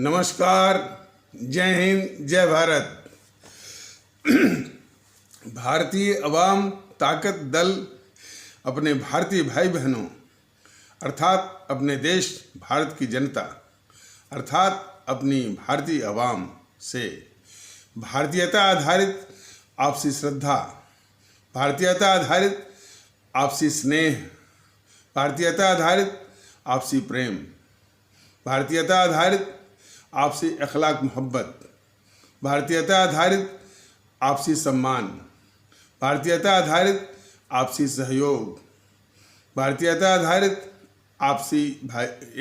नमस्कार, जय हिंद, जय भारत। भारतीय अवाम ताकत दल अपने भारतीय भाई बहनों अर्थात अपने देश भारत की जनता अर्थात अपनी भारतीय अवाम से भारतीयता आधारित आपसी श्रद्धा, भारतीयता आधारित आपसी स्नेह, भारतीयता आधारित आपसी प्रेम, भारतीयता आधारित आपसी अखलाक मोहब्बत, भारतीयता आधारित आपसी सम्मान, भारतीयता आधारित आपसी सहयोग, भारतीयता आधारित आपसी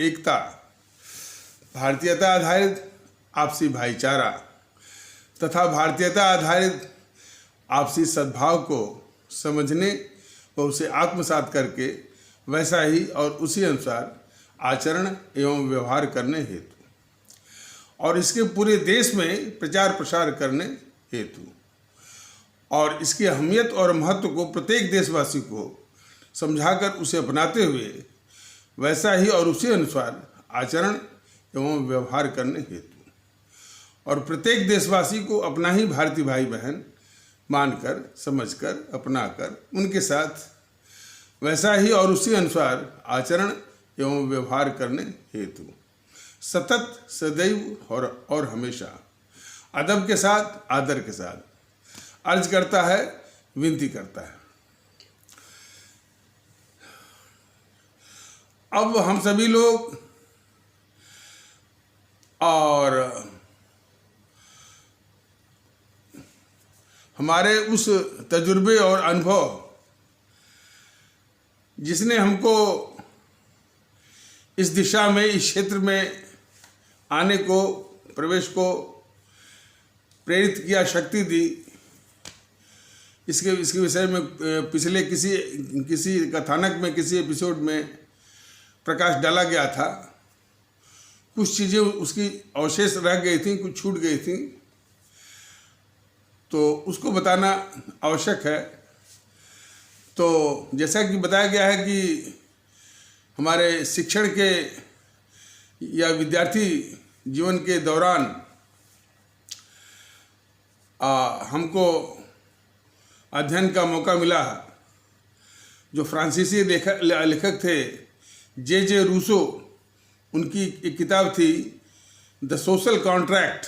एकता, भारतीयता आधारित आपसी भाईचारा तथा भारतीयता आधारित आपसी सद्भाव को समझने व उसे आत्मसात करके वैसा ही और उसी अनुसार आचरण एवं व्यवहार करने हेतु और इसके पूरे देश में प्रचार प्रसार करने हेतु और इसकी अहमियत और महत्व को प्रत्येक देशवासी को समझाकर उसे अपनाते हुए वैसा ही और उसी अनुसार आचरण एवं व्यवहार करने हेतु और प्रत्येक देशवासी को अपना ही भारतीय भाई बहन मानकर, समझकर, अपनाकर उनके साथ वैसा ही और उसी अनुसार आचरण एवं व्यवहार करने हेतु सतत, सदैव और हमेशा अदब के साथ, आदर के साथ अर्ज करता है, विनती करता है। अब हम सभी लोग और हमारे उस तजुर्बे और अनुभव जिसने हमको इस दिशा में, इस क्षेत्र में आने को, प्रवेश को प्रेरित किया, शक्ति दी, इसके विषय में पिछले किसी कथानक में, किसी एपिसोड में प्रकाश डाला गया था। कुछ चीज़ें उसकी अवशेष रह गई थी, कुछ छूट गई थी, तो उसको बताना आवश्यक है। तो जैसा कि बताया गया है कि हमारे शिक्षण के या विद्यार्थी जीवन के दौरान हमको अध्ययन का मौका मिला। जो फ्रांसीसी लेखक थे जे रूसो, उनकी एक किताब थी द सोशल कॉन्ट्रैक्ट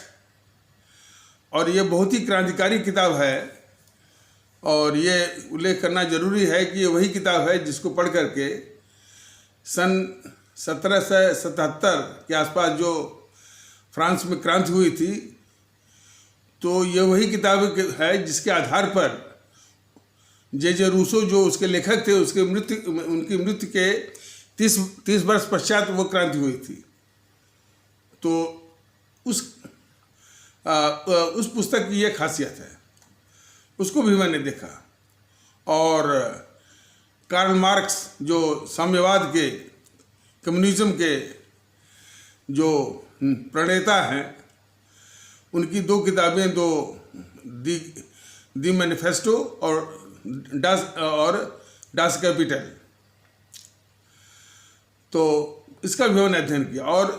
और ये बहुत ही क्रांतिकारी किताब है और ये उल्लेख करना जरूरी है कि ये वही किताब है जिसको पढ़ करके सन 1777 के आसपास जो फ्रांस में क्रांति हुई थी, तो ये वही किताब है जिसके आधार पर जे रूसो जो उसके लेखक थे, उनकी मृत्यु के 30 वर्ष पश्चात वो क्रांति हुई थी। तो उस पुस्तक की ये खासियत है, उसको भी मैंने देखा। और कार्ल मार्क्स जो साम्यवाद के, कम्युनिज्म के जो प्रणेता हैं, उनकी दो किताबें, दी मैनिफेस्टो और डास कैपिटल, तो इसका भी मैंने अध्ययन किया। और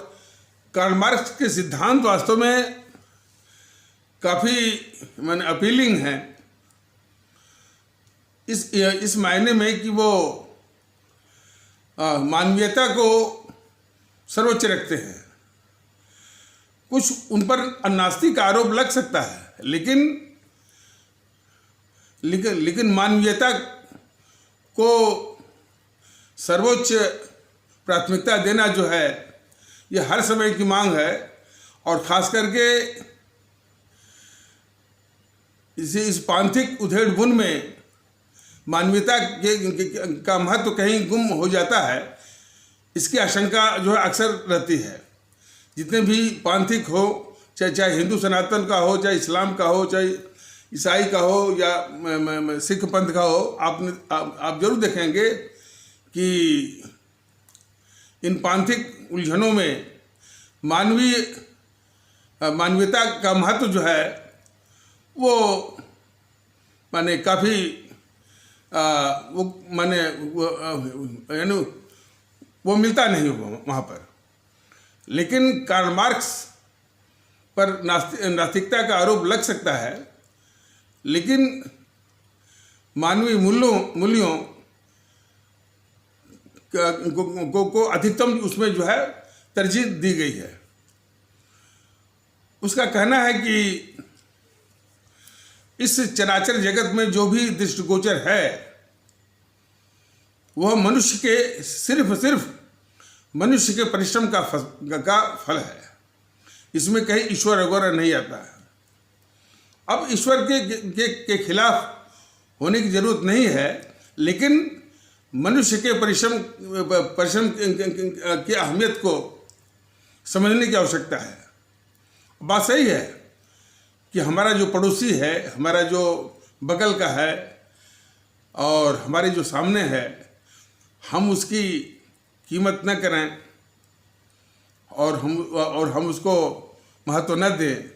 कार्ल मार्क्स के सिद्धांत वास्तव में काफ़ी मैंने अपीलिंग है इस मायने में कि वो मानवीयता को सर्वोच्च रखते हैं। कुछ उन पर नास्तिक आरोप लग सकता है, लेकिन मानवीयता को सर्वोच्च प्राथमिकता देना जो है, ये हर समय की मांग है। और खास करके इस पांथिक उधेड़-बुन में मानवीयता का महत्व कहीं गुम हो जाता है, इसकी आशंका जो है अक्सर रहती है। जितने भी पांथिक हो, चाहे हिंदू सनातन का हो, चाहे इस्लाम का हो, चाहे ईसाई का हो या सिख पंथ का हो, आप जरूर देखेंगे कि इन पांथिक उलझनों में मानवीयता का महत्व जो है वो माने काफ़ी वो मिलता नहीं वहाँ पर। लेकिन कार्ल मार्क्स पर नास्तिकता का आरोप लग सकता है, लेकिन मानवीय मूल्यों को अधिकतम उसमें जो है तरजीह दी गई है। उसका कहना है कि इस चराचर जगत में जो भी दृष्टिगोचर है वह मनुष्य के सिर्फ मनुष्य के परिश्रम का फल है। इसमें कहीं ईश्वर वगैरह नहीं आता है। अब ईश्वर के खिलाफ होने की जरूरत नहीं है, लेकिन मनुष्य के परिश्रम की अहमियत को समझने की आवश्यकता है। बात सही है कि हमारा जो पड़ोसी है, हमारा जो बगल का है और हमारे जो सामने है, हम उसकी कीमत न करें और हम उसको महत्व न दें,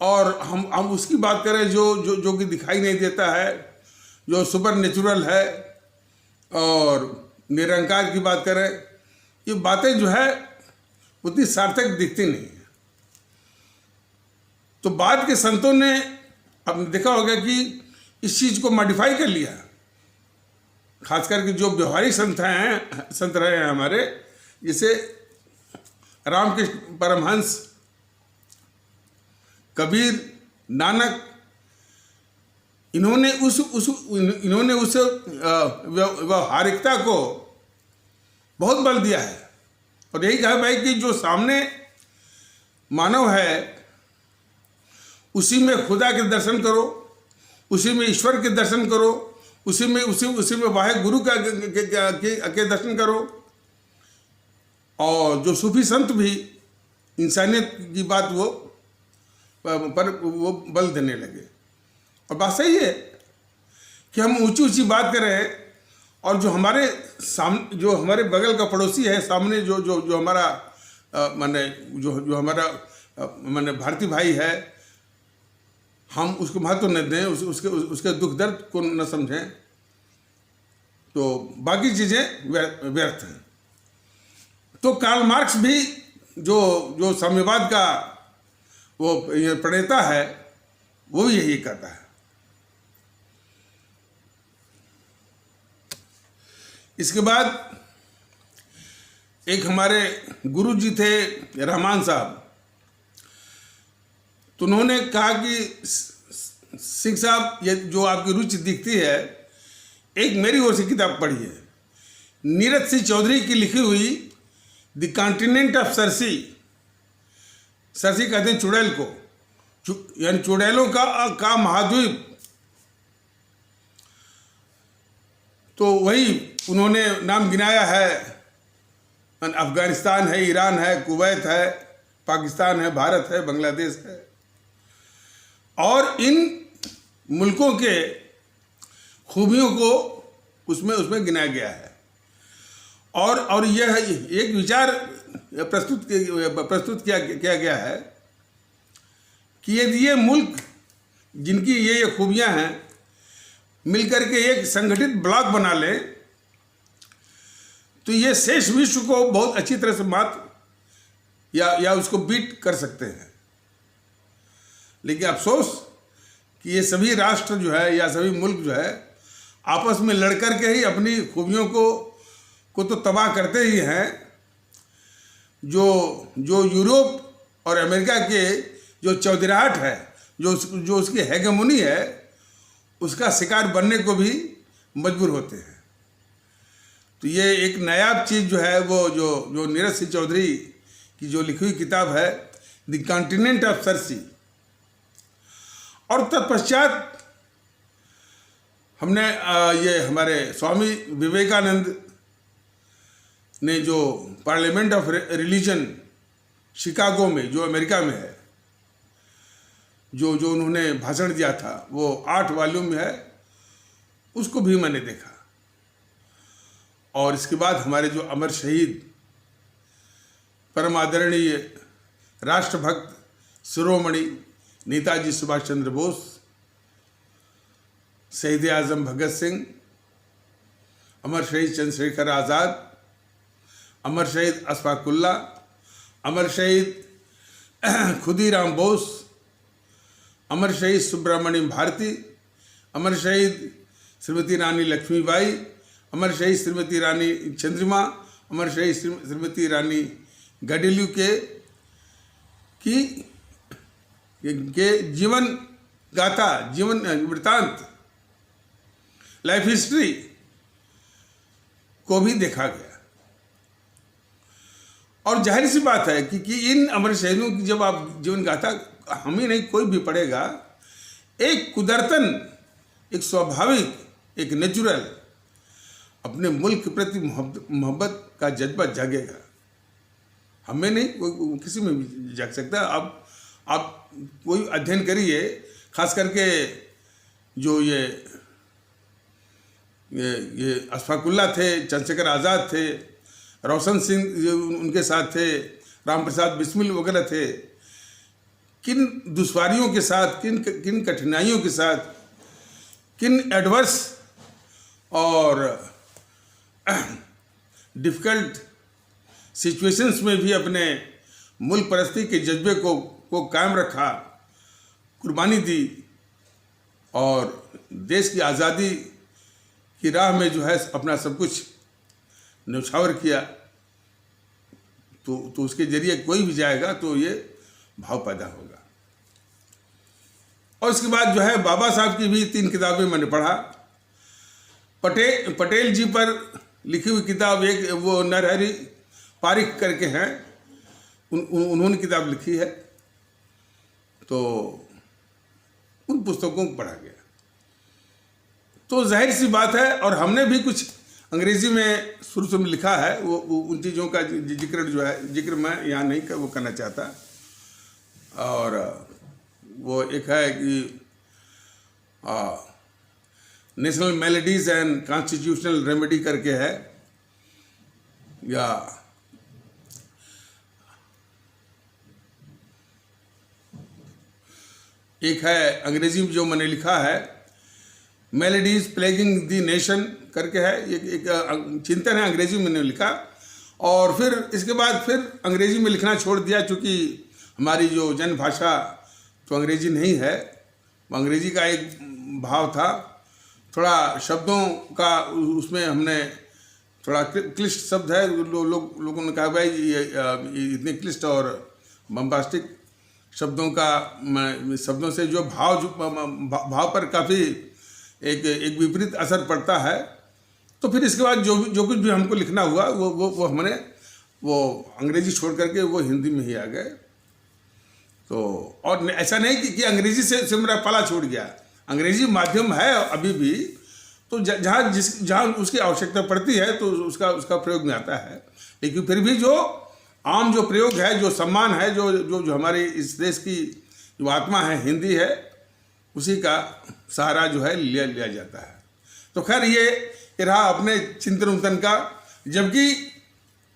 और हम उसकी बात करें जो कि दिखाई नहीं देता है, जो सुपर नेचुरल है, और निरंकार की बात करें, ये बातें जो है उतनी सार्थक दिखती नहीं है। तो बाद के संतों ने आपने देखा होगा कि इस चीज़ को मॉडिफाई कर लिया, खास करके जो व्यवहारिक संत रहे हैं हमारे, जैसे रामकृष्ण परमहंस, कबीर, नानक, इन्होंने उस व्यवहारिकता को बहुत बल दिया है और यही कहा भाई कि जो सामने मानव है उसी में खुदा के दर्शन करो, उसी में ईश्वर के दर्शन करो, उसी में वाहे गुरु के दर्शन करो। और जो सूफी संत भी इंसानियत की बात पर वो बल देने लगे। और बात सही है कि हम ऊंची बात करें, और जो हमारे बगल का पड़ोसी है, सामने जो हमारा माने भारतीय भाई है, हम उसको महत्व न दें, उसके दुख दर्द को न समझें, तो बाकी चीज़ें व्यर्थ हैं। तो कार्ल मार्क्स भी जो साम्यवाद का वो प्रणेता है, वो भी यही कहता है। इसके बाद एक हमारे गुरु जी थे रहमान साहब, तो उन्होंने कहा कि सिंह साहब, ये जो आपकी रुचि दिखती है, एक मेरी ओर से किताब पढ़िए, नीरज सिंह चौधरी की लिखी हुई the continent of Circe. Circe कहते हैं चुड़ैल को, यानी चुड़ैलों का महाद्वीप। तो वही उन्होंने नाम गिनाया है, अफगानिस्तान है, ईरान है, कुवैत है, पाकिस्तान है, भारत है, बांग्लादेश है, और इन मुल्कों के खूबियों को उसमें गिनाया गया है। और यह एक विचार प्रस्तुत किया गया है कि यदि ये मुल्क जिनकी ये खूबियां हैं मिलकर के एक संगठित ब्लॉक बना ले, तो ये शेष विश्व को बहुत अच्छी तरह से मात या उसको बीट कर सकते हैं। लेकिन अफसोस कि ये सभी राष्ट्र जो है या सभी मुल्क जो है आपस में लड़ कर के ही अपनी खूबियों को तो तबाह करते ही हैं। जो यूरोप और अमेरिका के जो चौधराहट है, जो उसकी हेगेमोनी है, उसका शिकार बनने को भी मजबूर होते हैं। तो ये एक नायाब चीज़ जो है, वो जो नीरज सिंह चौधरी की जो लिखी हुई किताब है द कॉन्टिनेंट ऑफ सरसी। और तत्पश्चात हमने ये हमारे स्वामी विवेकानंद ने जो पार्लियामेंट ऑफ रिलीजन शिकागो में, जो अमेरिका में है, जो उन्होंने भाषण दिया था, वो 8 वॉल्यूम में है, उसको भी मैंने देखा। और इसके बाद हमारे जो अमर शहीद परम आदरणीय राष्ट्रभक्त शिरोमणि नेताजी सुभाष चंद्र बोस, शहीद आजम भगत सिंह, अमर शहीद चंद्रशेखर आज़ाद, अमर शहीद अशफाक उल्लाह, अमर शहीद खुदीराम बोस, अमर शहीद सुब्रमण्यम भारती, अमर शहीद श्रीमती रानी लक्ष्मीबाई, अमर शहीद श्रीमती रानी चंद्रिमा, अमर शहीद श्रीमती रानी गाडिल्यू के जीवन गाथा, जीवन वृत्तांत, लाइफ हिस्ट्री को भी देखा गया। और जाहिर सी बात है कि इन अमर शहीदों की जब आप जीवन गाथा हम ही नहीं कोई भी पढ़ेगा, एक कुदरतन, एक स्वाभाविक, एक नेचुरल अपने मुल्क के प्रति मोहब्बत का जज्बा जागेगा। हमें नहीं, किसी में भी जाग सकता है। आप कोई अध्ययन करिए, खास करके जो ये अशफाकुल्ला थे, चंद्रशेखर आज़ाद थे, रोशन सिंह उनके साथ थे, राम प्रसाद बिस्मिल वगैरह थे, किन दुश्वारियों के साथ, किन कठिनाइयों के साथ, किन एडवर्स और डिफ़िकल्ट सिचुएशंस में भी अपने मुल्क परस्ती के जज्बे को कायम रखा, कुर्बानी दी और देश की आज़ादी की राह में जो है अपना सब कुछ न्यौछावर किया। तो उसके जरिए कोई भी जाएगा तो ये भाव पैदा होगा। और उसके बाद जो है बाबा साहब की भी 3 किताबें मैंने पढ़ा। पटेल जी पर लिखी हुई किताब एक वो नरहरि पारिख करके हैं, उन्होंने किताब लिखी है, तो उन पुस्तकों को पढ़ा गया। तो जाहिर सी बात है, और हमने भी कुछ अंग्रेजी में शुरू से लिखा है, वो उन चीज़ों का जिक्र मैं यहाँ नहीं वो करना चाहता। और वो एक है कि national melodies and constitutional remedy करके है, या एक है अंग्रेजी में जो मैंने लिखा है मेलोडीज प्लेगिंग द नेशन करके है, एक चिंतन है, अंग्रेजी में मैंने लिखा। और फिर इसके बाद फिर अंग्रेजी में लिखना छोड़ दिया, चूँकि हमारी जो जन भाषा तो अंग्रेजी नहीं है। अंग्रेजी का एक भाव था, थोड़ा शब्दों का उसमें हमने थोड़ा क्लिष्ट शब्द है, लोगों ने कहा भाई ये इतने क्लिष्ट और बम्बास्टिक शब्दों से जो भाव पर काफ़ी एक विपरीत असर पड़ता है। तो फिर इसके बाद जो कुछ भी हमको लिखना हुआ वो हमने वो अंग्रेजी छोड़ करके वो हिंदी में ही आ गए। तो और ऐसा नहीं कि अंग्रेजी से मेरा पाला छूट गया, अंग्रेजी माध्यम है अभी भी, तो जहाँ उसकी आवश्यकता पड़ती है तो उसका प्रयोग में आता है। लेकिन फिर भी जो आम जो प्रयोग है, जो सम्मान है, जो हमारे इस देश की जो आत्मा है, हिंदी है, उसी का सहारा जो है लिया जाता है। तो खैर ये रहा अपने चिंतन उंतन का। जबकि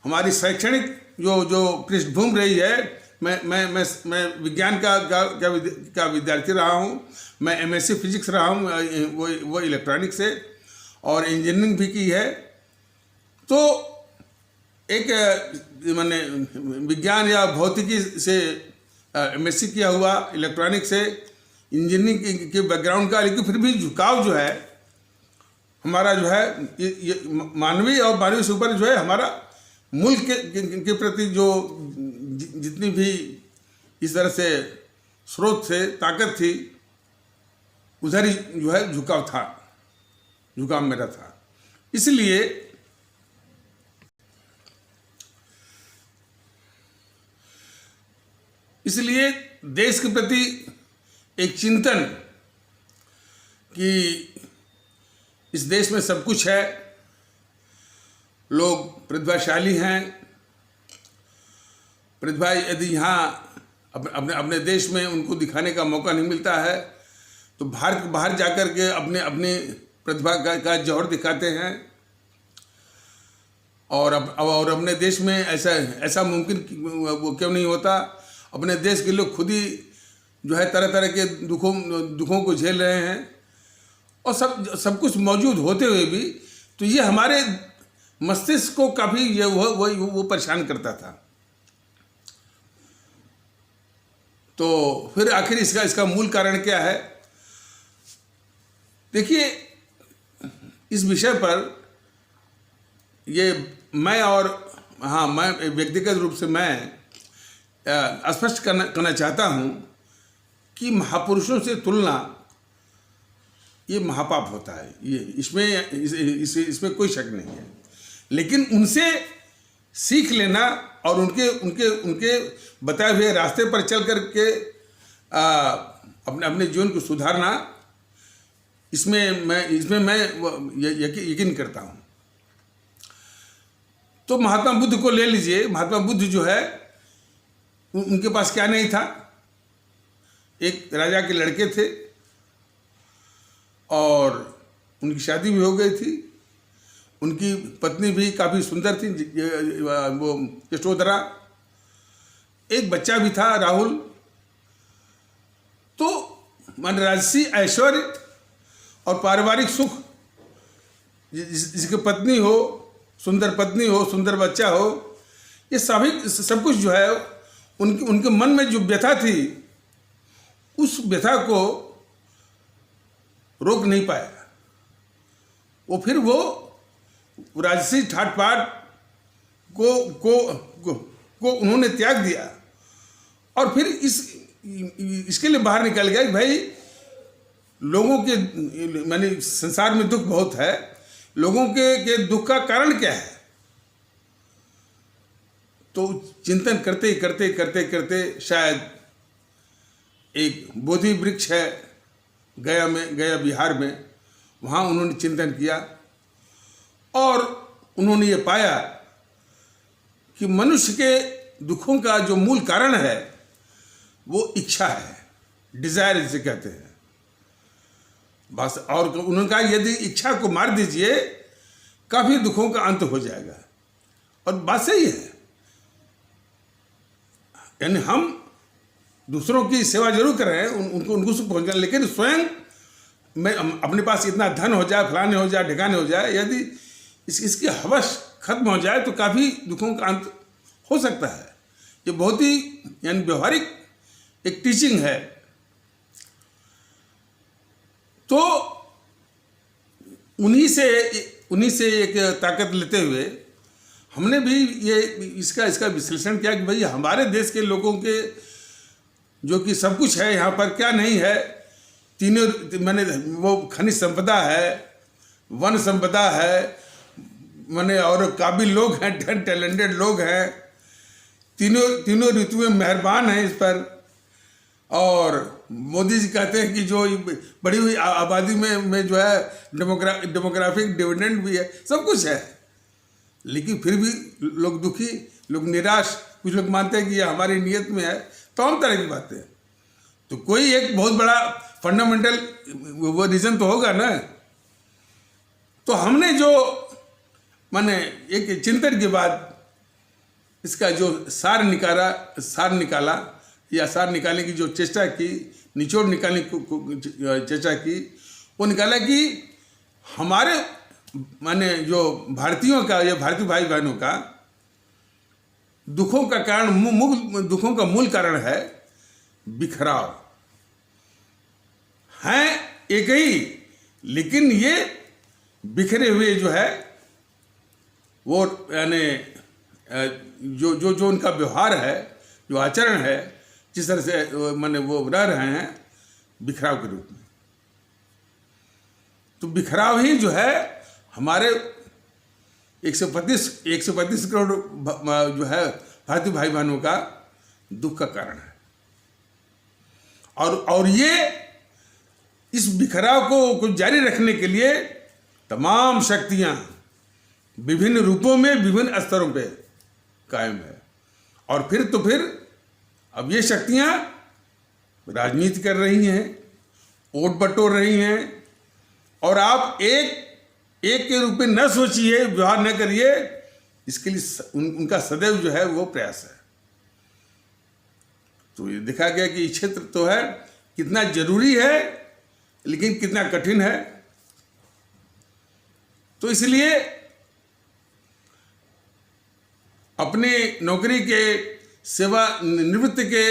हमारी शैक्षणिक जो पृष्ठभूमि रही है, मैं विज्ञान का विद्यार्थी रहा हूँ। मैं MSc फिजिक्स रहा हूँ, वो इलेक्ट्रॉनिक्स से, और इंजीनियरिंग भी की है। तो एक मैंने विज्ञान या भौतिकी से MSc किया हुआ, इलेक्ट्रॉनिक से इंजीनियरिंग के बैकग्राउंड का, लेकिन फिर भी झुकाव जो है हमारा जो है ये मानवीय और मानवीय से ऊपर जो है हमारा मुल्क के प्रति जो जितनी भी इस तरह से स्रोत से ताकत थी, उधर ही जो है झुकाव मेरा था। इसलिए देश के प्रति एक चिंतन कि इस देश में सब कुछ है, लोग प्रतिभाशाली हैं, प्रतिभा यदि यहाँ अपने देश में उनको दिखाने का मौका नहीं मिलता है तो बाहर जाकर के अपने प्रतिभा का जौहर दिखाते हैं। और अपने देश में ऐसा मुमकिन वो क्यों नहीं होता। अपने देश के लोग खुद ही जो है तरह तरह के दुखों को झेल रहे हैं, और सब कुछ मौजूद होते हुए भी तो ये हमारे मस्तिष्क को काफ़ी वो परेशान करता था। तो फिर आखिर इसका मूल कारण क्या है? देखिए, इस विषय पर ये मैं व्यक्तिगत रूप से मैं स्पष्ट करना चाहता हूँ कि महापुरुषों से तुलना ये महापाप होता है। ये इसमें कोई शक नहीं है। लेकिन उनसे सीख लेना और उनके बताए हुए रास्ते पर चल करके अपने जीवन को सुधारना, इसमें मैं यकीन करता हूँ। तो महात्मा बुद्ध को ले लीजिए। महात्मा बुद्ध जो है, उनके पास क्या नहीं था? एक राजा के लड़के थे और उनकी शादी भी हो गई थी। उनकी पत्नी भी काफ़ी सुंदर थी, वो यशोधरा। एक बच्चा भी था, राहुल। तो मान राजसी ऐश्वर्य और पारिवारिक सुख, जिसकी पत्नी हो, सुंदर पत्नी हो, सुंदर बच्चा हो, ये सब कुछ जो है उनके मन में जो व्यथा थी, उस व्यथा को रोक नहीं पाया। फिर वो राजसी ठाट पाट को उन्होंने त्याग दिया और फिर इसके लिए बाहर निकल गया कि भाई लोगों के माने संसार में दुख बहुत है, लोगों के दुख का कारण क्या है? तो चिंतन करते शायद एक बोधि वृक्ष है गया बिहार में, वहाँ उन्होंने चिंतन किया और उन्होंने ये पाया कि मनुष्य के दुखों का जो मूल कारण है वो इच्छा है, डिजायर जिसे कहते हैं बस। और उन्होंने कहा यदि इच्छा को मार दीजिए, काफी दुखों का अंत हो जाएगा। और बात सही है। यानी हम दूसरों की सेवा जरूर कर रहे हैं, उनको सुख पहुंचा, लेकिन स्वयं में अपने पास इतना धन हो जाए, फलाने हो जाए, ढिकाने हो जाए, यदि इसकी हवस खत्म हो जाए तो काफी दुखों का अंत हो सकता है। ये बहुत ही यानी व्यवहारिक एक टीचिंग है। तो उन्हीं से एक ताकत लेते हुए हमने भी ये इसका विश्लेषण किया कि भाई हमारे देश के लोगों के जो कि सब कुछ है यहाँ पर, क्या नहीं है? तीनों माने वो खनिज संपदा है, वन संपदा है, माने और काबिल लोग हैं, टैलेंटेड लोग हैं, तीनों ऋतु में मेहरबान हैं इस पर। और मोदी जी कहते हैं कि जो बढ़ी हुई आबादी में जो है डेमोग्राफिक डिविडेंड भी है, सब कुछ है। लेकिन फिर भी लोग दुखी, लोग निराश, कुछ लोग मानते हैं कि ये हमारी नियत में है। तमाम तरह की बातें। तो कोई एक बहुत बड़ा फंडामेंटल वो रीजन तो होगा ना। तो हमने जो माने एक चिंतन के बाद इसका जो सार निकाला या सार निकालने की जो चेष्टा की, निचोड़ निकालने की चेष्टा की, वो निकाला कि हमारे माने जो भारतीयों का या भारतीय भाई बहनों का दुखों का कारण, दुखों का मूल कारण है बिखराव। हैं एक ही, लेकिन ये बिखरे हुए जो है वो यानी जो उनका व्यवहार है, जो आचरण है, जिस तरह से माने वो रह रहे हैं बिखराव के रूप में। तो बिखराव ही जो है हमारे 135 करोड़ जो है भारतीय भाई बहनों का दुख का कारण है। और ये इस बिखराव को जारी रखने के लिए तमाम शक्तियां विभिन्न रूपों में, विभिन्न स्तरों पे कायम है। और फिर अब ये शक्तियां राजनीति कर रही हैं, वोट बटोर रही हैं। और आप एक के रूप में न सोचिए, व्यवहार न करिए, इसके लिए उनका सदैव जो है वो प्रयास है। तो ये देखा गया कि क्षेत्र तो है, कितना जरूरी है लेकिन कितना कठिन है। तो इसलिए अपने नौकरी के सेवा निवृत्ति के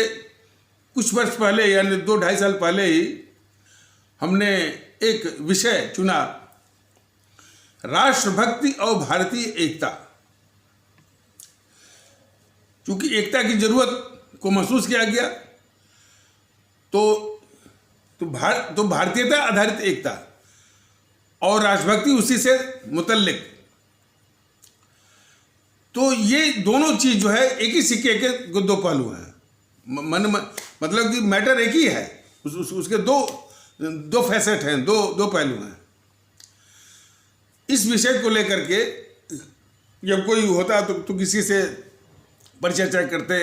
कुछ वर्ष पहले यानी 2-2.5 साल पहले ही हमने एक विषय चुना, राष्ट्रभक्ति और भारतीय एकता। क्योंकि एकता की जरूरत को महसूस किया गया, तो भारतीयता आधारित एकता और राष्ट्रभक्ति उसी से मुतल्लिक। तो ये दोनों चीज जो है एक ही सिक्के के दो पहलू हैं। मतलब कि मैटर एक ही है, उसके दो फैसेट हैं, दो पहलू हैं। इस विषय को लेकर के जब कोई होता तो किसी से परिचर्चा करते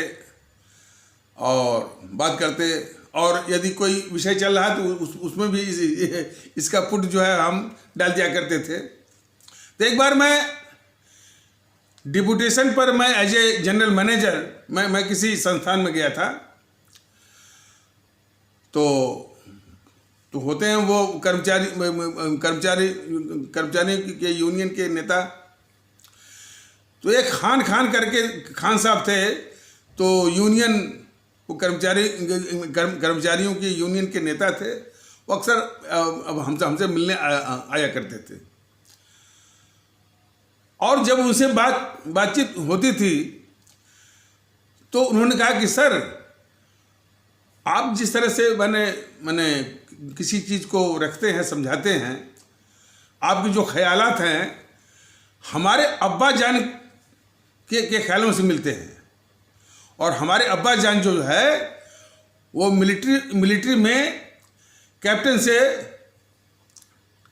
और बात करते, और यदि कोई विषय चल रहा तो उसमें भी इसका पुट जो है हम डाल दिया करते थे। तो एक बार मैं डिप्यूटेशन पर, मैं एज ए जनरल मैनेजर मैं किसी संस्थान में गया था। तो होते हैं वो कर्मचारी के यूनियन के नेता। तो एक खान करके खान साहब थे, तो यूनियन वो कर्मचारियों की यूनियन के नेता थे। वो अक्सर अब हमसे मिलने आया करते थे, और जब उनसे बातचीत होती थी तो उन्होंने कहा कि सर, आप जिस तरह से मैंने किसी चीज़ को रखते हैं, समझाते हैं, आपके जो ख्यालात हैं हमारे अब्बा जान के ख्यालों से मिलते हैं। और हमारे अब्बा जान जो है वो मिलिट्री में कैप्टन से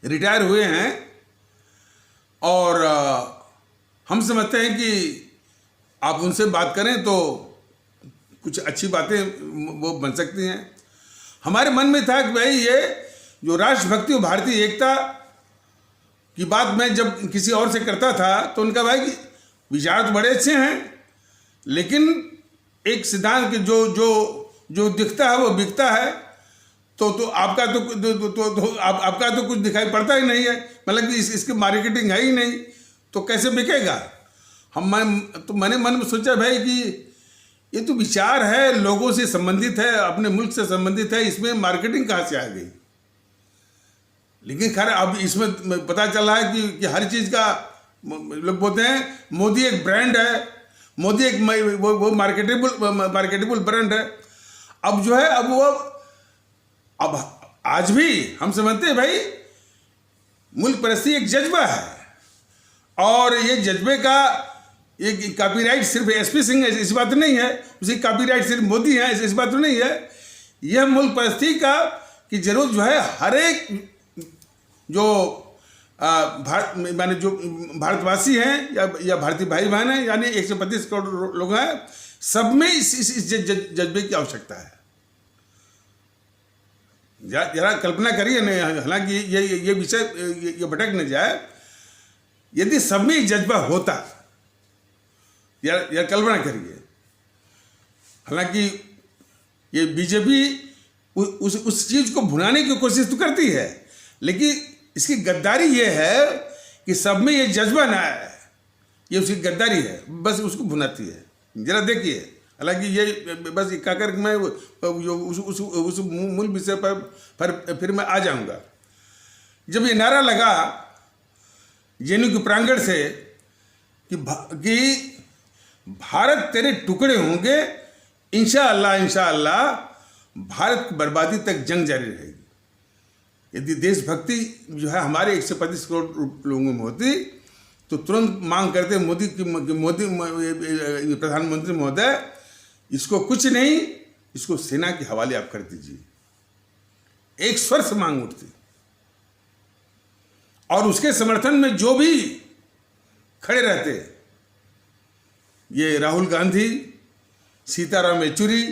रिटायर हुए हैं, और हम समझते हैं कि आप उनसे बात करें तो कुछ अच्छी बातें वो बन सकती हैं। हमारे मन में था कि भाई ये जो राष्ट्रभक्ति और भारतीय एकता की बात मैं जब किसी और से करता था तो उनका भाई कि विचार तो बड़े अच्छे हैं, लेकिन एक सिद्धांत के जो दिखता है वो बिकता है, तो आपका आपका तो कुछ दिखाई पड़ता ही नहीं है। मतलब कि इसकी मार्केटिंग है ही नहीं, तो कैसे बिकेगा। मैंने मन में सोचा भाई कि ये तो विचार है, लोगों से संबंधित है, अपने मुल्क से संबंधित है, इसमें मार्केटिंग कहाँ से आ गई। लेकिन खैर अब इसमें पता चल रहा है कि हर चीज़ का लोग बोलते हैं मोदी एक ब्रांड है, मोदी एक वो मार्केटेबल ब्रांड है। अब जो है अब आज भी हम समझते हैं भाई मुल्क परस्ती एक जज्बा है, और ये जज्बे का ये कॉपीराइट सिर्फ एसपी सिंह है इस बात नहीं है, उसी कॉपीराइट सिर्फ मोदी है इस बात नहीं है। यह मुल्क परस्ती की जरूरत जो है हर एक जो माने जो भारतवासी हैं या भारतीय भाई बहन हैं, यानी 135 करोड़ लोग हैं, सब में इस जज्बे की आवश्यकता है। जरा कल्पना करिए न, हालांकि ये विषय ये भटक न जाए, यदि सब में जज्बा होता, यार कल्पना करिए। हालांकि ये बीजेपी उस चीज को भुनाने की कोशिश तो करती है, लेकिन इसकी गद्दारी ये है कि सब में ये जज्बा ना है, ये उसकी गद्दारी है, बस उसको भुनाती है। जरा देखिए, हालांकि ये बस कहकर मैं उस मूल विषय पर फिर मैं आ जाऊंगा। जब ये नारा लगा जेएनयू के प्रांगण से कि भारत तेरे टुकड़े होंगे, इंशाअल्लाह भारत की बर्बादी तक जंग जारी रहेगी। यदि देशभक्ति जो है हमारे 135 करोड़ लोगों में होती तो तुरंत मांग करते मोदी प्रधानमंत्री महोदय, इसको कुछ नहीं, इसको सेना के हवाले आप कर दीजिए। एक स्वर से मांग उठती, और उसके समर्थन में जो भी खड़े रहते, ये राहुल गांधी, सीताराम येचुरी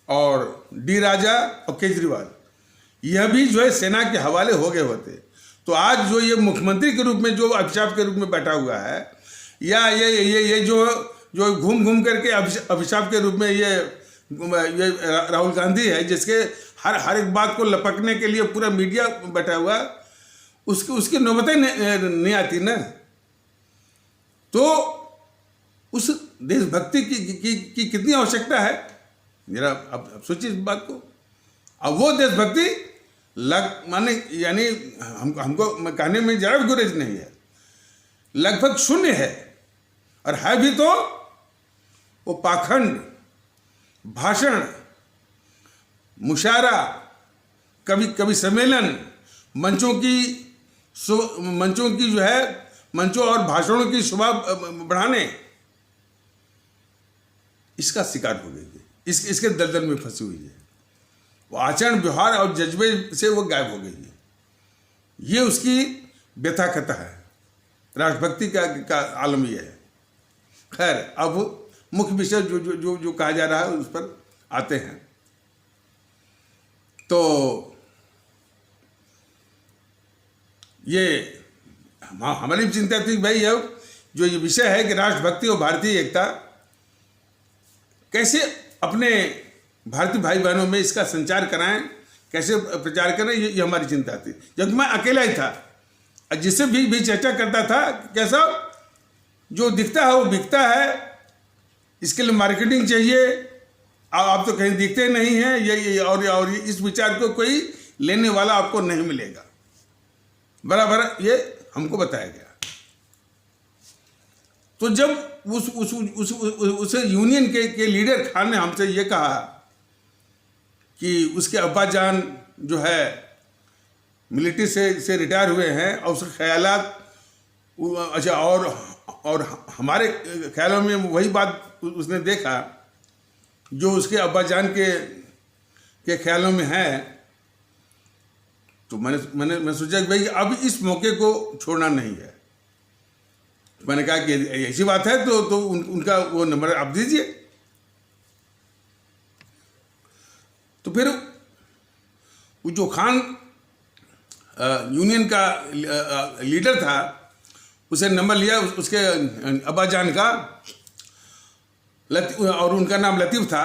और डी राजा और केजरीवाल, यह भी जो है सेना के हवाले हो गए होते। तो आज जो ये मुख्यमंत्री के रूप में जो अभिशाप के रूप में बैठा हुआ है, या ये जो घूम करके अभिशाप के रूप में ये राहुल गांधी है, जिसके हर एक बात को लपकने के लिए पूरा मीडिया बैठा हुआ, उसकी नौबतें नहीं आती ना। तो उस देशभक्ति की कितनी आवश्यकता है, जरा अब सोचिए इस बात को। अब वो देशभक्ति माने यानी हमको कहने में जरा भी गुरेज नहीं है, लगभग शून्य है। और है भी तो वो पाखंड, भाषण, मुशायरा, कभी सम्मेलन, मंचों की जो है मंचों और भाषणों की शोभा बढ़ाने, इसका शिकार हो गई है, इसके दलदल में फंसी हुई है। वो आचरण, व्यवहार और जज्बे से वो गायब हो गई है। ये उसकी व्यथा कथा है, राष्ट्रभक्ति का आलम ये है। खैर, अब मुख्य विषय जो कहा जा रहा है उस पर आते हैं। तो ये हमारी चिंता थी भाई, अब जो ये विषय है कि राष्ट्रभक्ति और भारतीय एकता कैसे अपने भारतीय भाई बहनों में इसका संचार कराएं, कैसे प्रचार करें, ये हमारी चिंता थी। जबकि मैं अकेला ही था, जिससे भी चर्चा करता था, कैसा जो दिखता है वो बिकता है, इसके लिए मार्केटिंग चाहिए, आप तो कहीं दिखते नहीं हैं, ये और इस विचार को कोई लेने वाला आपको नहीं मिलेगा, बराबर ये हमको बताया गया। तो जब उस यूनियन के लीडर खान ने हमसे ये कहा कि उसके अब्बा जान जो है मिलिट्री से रिटायर हुए हैं और उसके ख्यालात, अच्छा, और हमारे ख्यालों में वही बात उसने देखा जो उसके अब्बा जान के ख्यालों में है, तो मैंने सोचा कि भाई अब इस मौके को छोड़ना नहीं है। मैंने कहा कि ऐसी बात है तो उनका वो नंबर आप दीजिए। तो फिर वो जो खान यूनियन का लीडर था, उसे नंबर लिया उसके अब्बा जान का, और उनका नाम लतीफ़ था।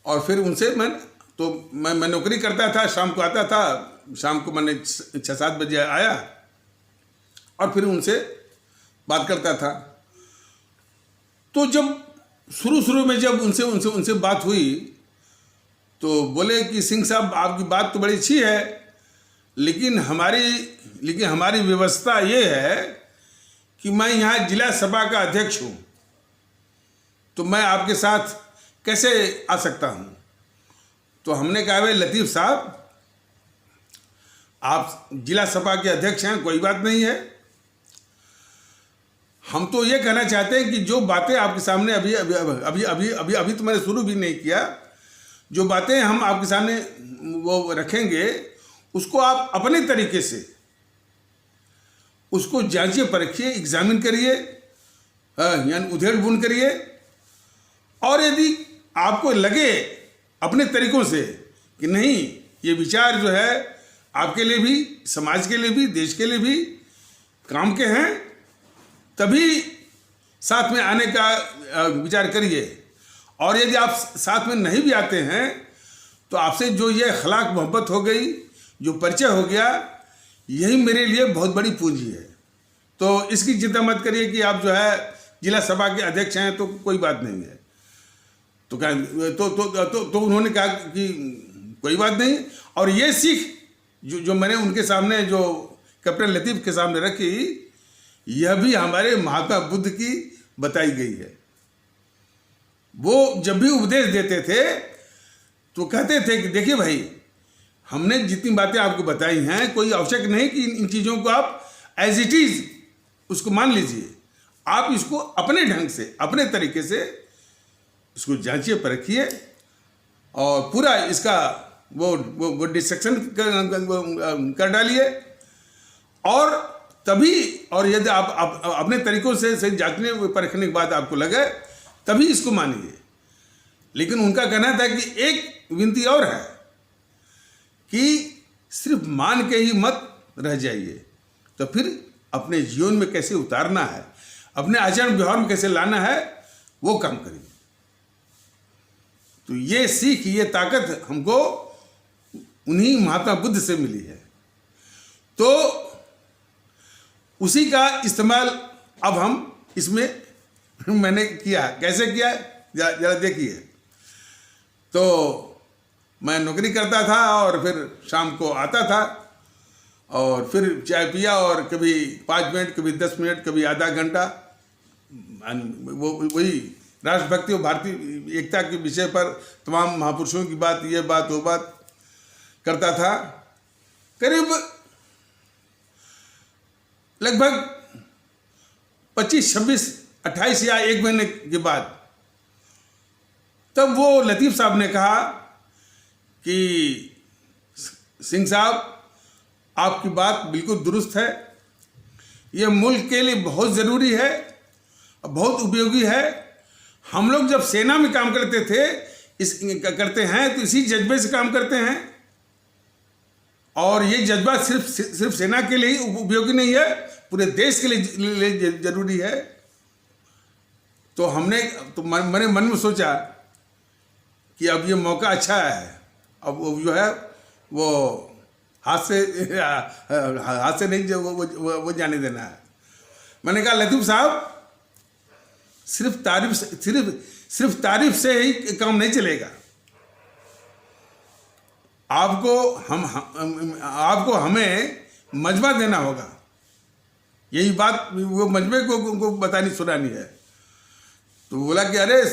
और फिर उनसे मैं नौकरी करता था, शाम को आता था, शाम को मैंने 6-7 बजे आया और फिर उनसे बात करता था। तो जब शुरू में जब उनसे बात हुई तो बोले कि सिंह साहब, आपकी बात तो बड़ी अच्छी है, लेकिन हमारी व्यवस्था ये है कि मैं यहाँ जिला सभा का अध्यक्ष हूँ, तो मैं आपके साथ कैसे आ सकता हूँ। तो हमने कहा भाई लतीफ़ साहब, आप जिला सभा के अध्यक्ष हैं, कोई बात नहीं है, हम तो ये कहना चाहते हैं कि जो बातें आपके सामने अभी तो मैंने शुरू भी नहीं किया, जो बातें हम आपके सामने वो रखेंगे, उसको आप अपने तरीके से उसको जांचिए, परखिए, एग्जामिन करिए, यानी उधेड़ बुन करिए। और यदि आपको लगे अपने तरीकों से कि नहीं, ये विचार जो है आपके लिए भी, समाज के लिए भी, देश के लिए भी काम के हैं, तभी साथ में आने का विचार करिए। और यदि आप साथ में नहीं भी आते हैं तो आपसे जो ये अखलाक मोहब्बत हो गई, जो परिचय हो गया, यही मेरे लिए बहुत बड़ी पूंजी है। तो इसकी चिंता मत करिए कि आप जो है जिला सभा के अध्यक्ष हैं तो कोई बात नहीं है। तो तो उन्होंने कहा कि कोई बात नहीं। और ये सीख जो मैंने उनके सामने, जो कैप्टन लतीफ़ के सामने रखी, यह भी हमारे महात्मा बुद्ध की बताई गई है। वो जब भी उपदेश देते थे तो कहते थे कि देखिए भाई, हमने जितनी बातें आपको बताई हैं, कोई आवश्यक नहीं कि इन चीज़ों को आप एज इट इज़ उसको मान लीजिए। आप इसको अपने ढंग से, अपने तरीके से इसको जांचिए, परखिए और पूरा इसका वो डिस्ट्रक्शन कर डालिए। और तभी, और यदि आप अपने तरीकों से जांचने परखने के बाद आपको लगे, तभी इसको मानिए। लेकिन उनका कहना था कि एक विनती और है कि सिर्फ मान के ही मत रह जाइए, तो फिर अपने जीवन में कैसे उतारना है, अपने आचरण व्यवहार में कैसे लाना है, वो काम करिए। तो ये सीख, ये ताकत हमको उन्हीं महात्मा बुद्ध से मिली है। तो उसी का इस्तेमाल अब हम इसमें मैंने किया। कैसे किया, जरा देखिए। तो मैं नौकरी करता था और फिर शाम को आता था और फिर चाय पिया और कभी 5 मिनट, कभी 10 मिनट, कभी आधा घंटा वो वही राष्ट्रभक्ति और भारतीय एकता के विषय पर तमाम महापुरुषों की बात, ये बात, वो बात करता था। करीब लगभग 25, 26, 28 या 1 महीने के बाद तब वो लतीफ़ साहब ने कहा कि सिंह साहब, आपकी बात बिल्कुल दुरुस्त है, ये मुल्क के लिए बहुत ज़रूरी है, बहुत उपयोगी है। हम लोग जब सेना में काम करते करते हैं तो इसी जज्बे से काम करते हैं और ये जज्बा सिर्फ सेना के लिए ही उपयोगी नहीं है, पूरे देश के लिए जरूरी है। तो मैंने मन में सोचा कि अब ये मौका अच्छा है, अब वो जो है वो हाथ से नहीं वो जाने देना है। मैंने कहा लतीफ़ साहब, सिर्फ तारीफ से ही काम नहीं चलेगा, आपको हमें मजमा देना होगा। यही बात वो मजमे को बतानी सुनानी है। तो बोला कि अरे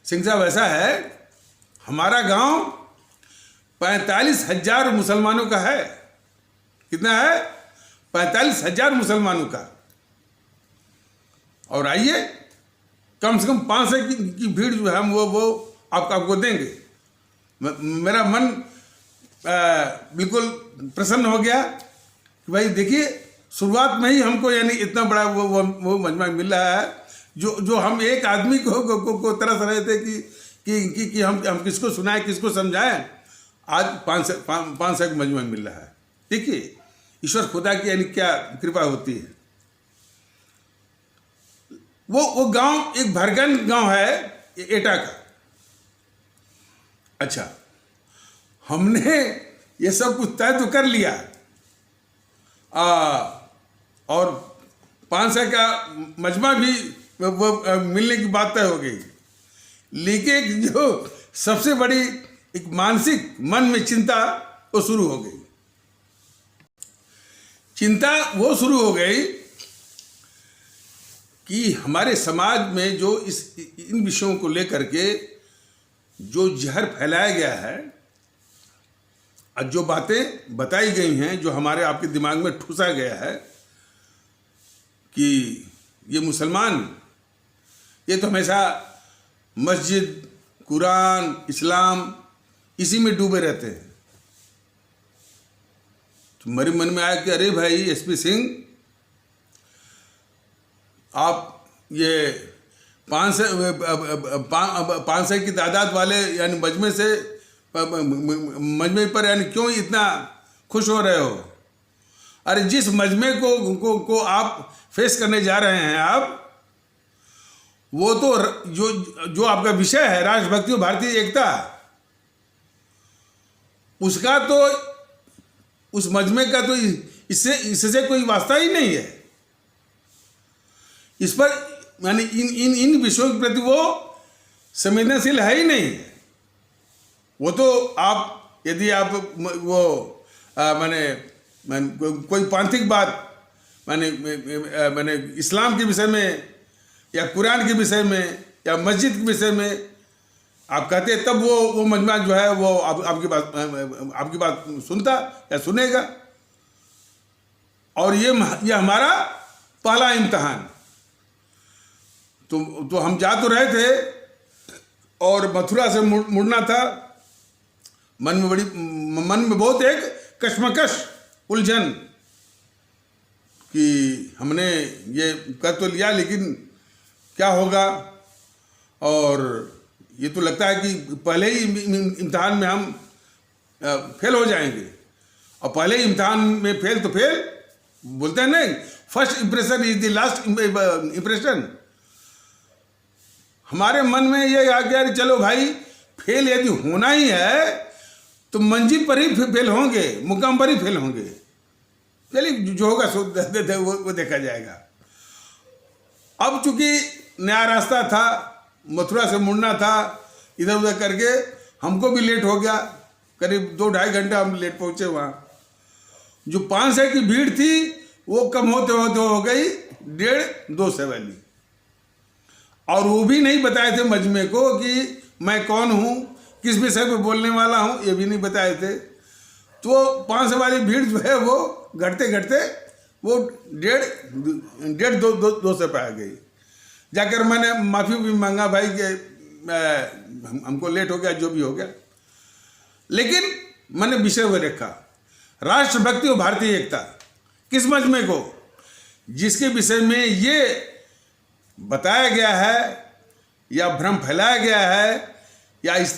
सिंह साहब, ऐसा है, हमारा गांव 45,000 मुसलमानों का है। कितना है? 45,000 मुसलमानों का। और आइए, कम से कम 500 की भीड़ जो है हम वो आपको देंगे। मेरा मन बिल्कुल प्रसन्न हो गया कि भाई देखिए, शुरुआत में ही हमको यानी इतना बड़ा वो मजमा मिल रहा है, जो हम एक आदमी को तरस रहे थे कि हम किसको सुनाएं, किसको समझाएं। आज 500 का मजमा मिल रहा है। देखिए ईश्वर खुदा की यानी क्या कृपा होती है। वो गांव एक भरगन गांव है एटा का। अच्छा, हमने ये सब कुछ तय तो कर लिया और 500 का मजमा भी वो मिलने की बात तय हो गई। लेकिन जो सबसे बड़ी एक मानसिक मन में चिंता वो शुरू हो गई। चिंता वो शुरू हो गई कि हमारे समाज में जो इन विषयों को लेकर के जो जहर फैलाया गया है और जो बातें बताई गई हैं, जो हमारे आपके दिमाग में ठूसा गया है कि ये मुसलमान ये तो हमेशा मस्जिद, कुरान, इस्लाम इसी में डूबे रहते हैं। तो मेरे मन में आया कि अरे भाई एसपी सिंह, आप ये 500 की तादाद वाले यानी मजमे पर यानी क्यों इतना खुश हो रहे हो? अरे जिस मजमे को आप फेस करने जा रहे हैं आप, वो तो जो आपका विषय है राष्ट्रभक्ति और भारतीय एकता, उसका तो उस मजमे का तो इससे कोई वास्ता ही नहीं है। इस पर यानी इन विषयों के प्रति वो संवेदनशील है ही नहीं। वो तो आप यदि आप वो कोई पांथिक बात मैंने इस्लाम के विषय में या कुरान के विषय में या मस्जिद के विषय में आप कहते हैं, तब वो मजमा जो है वो आपकी बात सुनता या सुनेगा। और ये हमारा पहला इम्तिहान। तो हम जा तो रहे थे और मथुरा से मुड़ना था। मन में बहुत एक कश्मकश, उलझन कि हमने ये कर तो लिया, लेकिन क्या होगा। और ये तो लगता है कि पहले ही इम्तिहान में हम फेल हो जाएंगे। और पहले ही इम्तिहान में फेल तो फेल, बोलते हैं नहीं, first impression is the last impression. हमारे मन में ये आ गया, चलो भाई फेल यदि होना ही है तो मंजिल पर ही फेल होंगे, मुकाम पर ही फेल होंगे। चलिए जो होगा वो देखा जाएगा। अब चूंकि नया रास्ता था, मथुरा से मुड़ना था, इधर उधर करके हमको भी लेट हो गया, करीब 2-2.5 घंटा हम लेट पहुंचे वहाँ। जो 500 की भीड़ थी वो कम होते होते हो गई 1.5-200 वाली। और वो भी नहीं बताए थे मजमे को कि मैं कौन हूँ, किस विषय पे बोलने वाला हूँ, ये भी नहीं बताए थे। तो 500 वाली भीड़ जो है वो घटते घटते वो 1.5-200 पे आ गई। जाकर मैंने माफ़ी भी मांगा, भाई कि हमको लेट हो गया, जो भी हो गया। लेकिन मैंने विषय हुए रखा राष्ट्रभक्ति और भारतीय एकता। किस मजमे को? जिसके विषय में ये बताया गया है या भ्रम फैलाया गया है या इस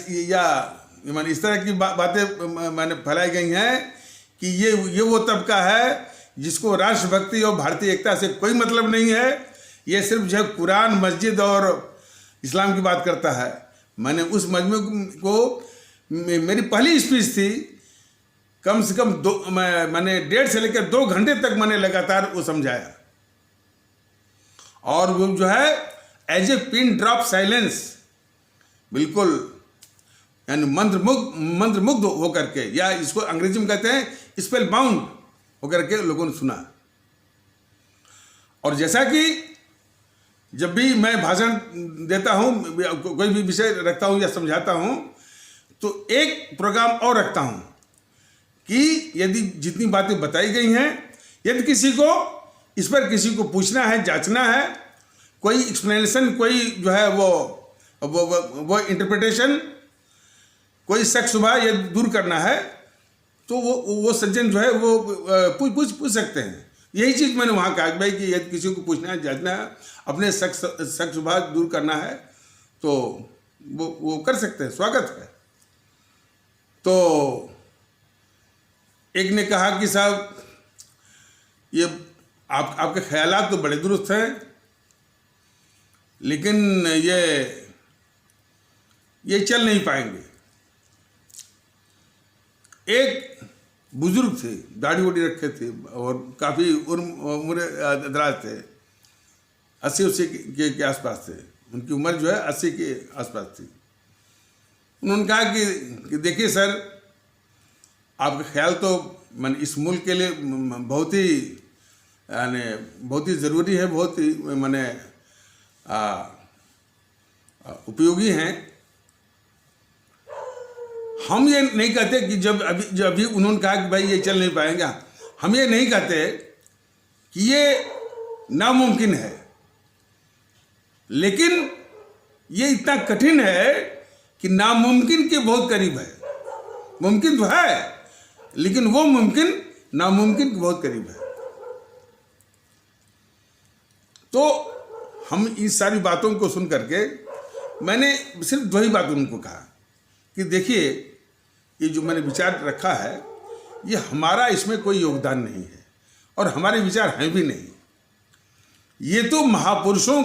तरह की बातें मैंने फैलाई गई हैं कि ये वो तबका है जिसको राष्ट्रभक्ति और भारतीय एकता से कोई मतलब नहीं है। ये सिर्फ जो कुरान, मस्जिद और इस्लाम की बात करता है। मैंने उस मजमे को, मेरी पहली स्पीच थी, कम से कम मैंने 1.5 से लेकर 2 घंटे तक मैंने लगातार वो समझाया। और वो जो है as a pin drop silence, बिल्कुल यानी मंत्रमुग्ध होकर के, या इसको अंग्रेजी में कहते हैं स्पेल बाउंड होकर के लोगों ने सुना। और जैसा कि जब भी मैं भाषण देता हूँ, कोई भी विषय रखता हूँ या समझाता हूँ, तो एक प्रोग्राम और रखता हूँ कि यदि जितनी बातें बताई गई हैं, यदि किसी को इस पर किसी को पूछना है, जांचना है, कोई एक्सप्लेनेशन, कोई जो है वो इंटरप्रिटेशन, कोई शक शुबा ये दूर करना है, तो वो सज्जन जो है वो पूछ सकते हैं। यही चीज़ मैंने वहाँ कहा भाई कि यदि किसी को पूछना है, जांचना है, अपने शक शुबा दूर करना है, तो वो कर सकते हैं, स्वागत है। तो एक ने कहा कि साहब ये आपके ख्यालात तो बड़े दुरुस्त हैं, लेकिन ये चल नहीं पाएंगे। एक बुजुर्ग थे, दाढ़ी वोड़ी रखे थे और काफ़ी उम्र दराज थे, 80 के आसपास थे। उनकी उम्र जो है 80 के आसपास थी। उन्होंने कहा कि देखिए सर, आपका ख्याल तो इस मुल्क के लिए बहुत ही ज़रूरी है, बहुत ही उपयोगी हैं। हम ये नहीं कहते कि जब अभी उन्होंने कहा कि भाई ये चल नहीं पाएंगे, हम ये नहीं कहते कि ये नामुमकिन है, लेकिन ये इतना कठिन है कि नामुमकिन के बहुत करीब है। मुमकिन तो है, लेकिन वो मुमकिन नामुमकिन के बहुत करीब है। तो हम इस सारी बातों को सुन करके मैंने सिर्फ 2 ही बात उनको कहा कि देखिए, ये जो मैंने विचार रखा है, ये हमारा इसमें कोई योगदान नहीं है और हमारे विचार हैं भी नहीं। ये तो महापुरुषों